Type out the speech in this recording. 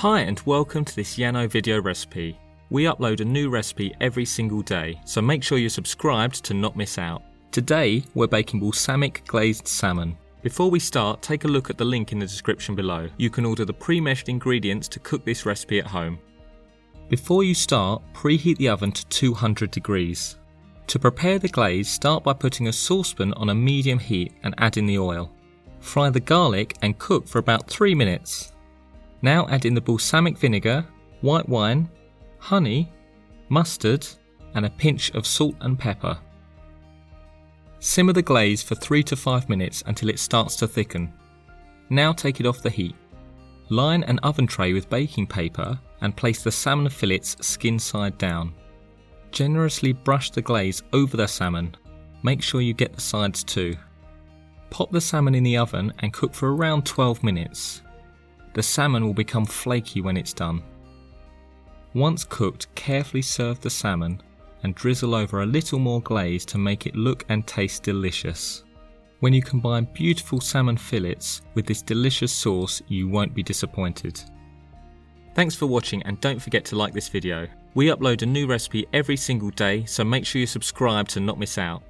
Hi and welcome to this Yano video recipe. We upload a new recipe every single day, so make sure you're subscribed to not miss out. Today we're baking balsamic glazed salmon. Before we start, take a look at the link in the description below. You can order the pre-meshed ingredients to cook this recipe at home. Before you start, preheat the oven to 200 degrees. To prepare the glaze, start by putting a saucepan on a medium heat and add in the oil. Fry the garlic and cook for about 3 minutes. Now add in the balsamic vinegar, white wine, honey, mustard and a pinch of salt and pepper. Simmer the glaze for 3 to 5 minutes until it starts to thicken. Now take it off the heat. Line an oven tray with baking paper and place the salmon fillets skin side down. Generously brush the glaze over the salmon. Make sure you get the sides too. Pop the salmon in the oven and cook for around 12 minutes. The salmon will become flaky when it's done. Once cooked, carefully serve the salmon and drizzle over a little more glaze to make it look and taste delicious. When you combine beautiful salmon fillets with this delicious sauce, you won't be disappointed. Thanks for watching and don't forget to like this video. We upload a new recipe every single day, so make sure you subscribe to not miss out.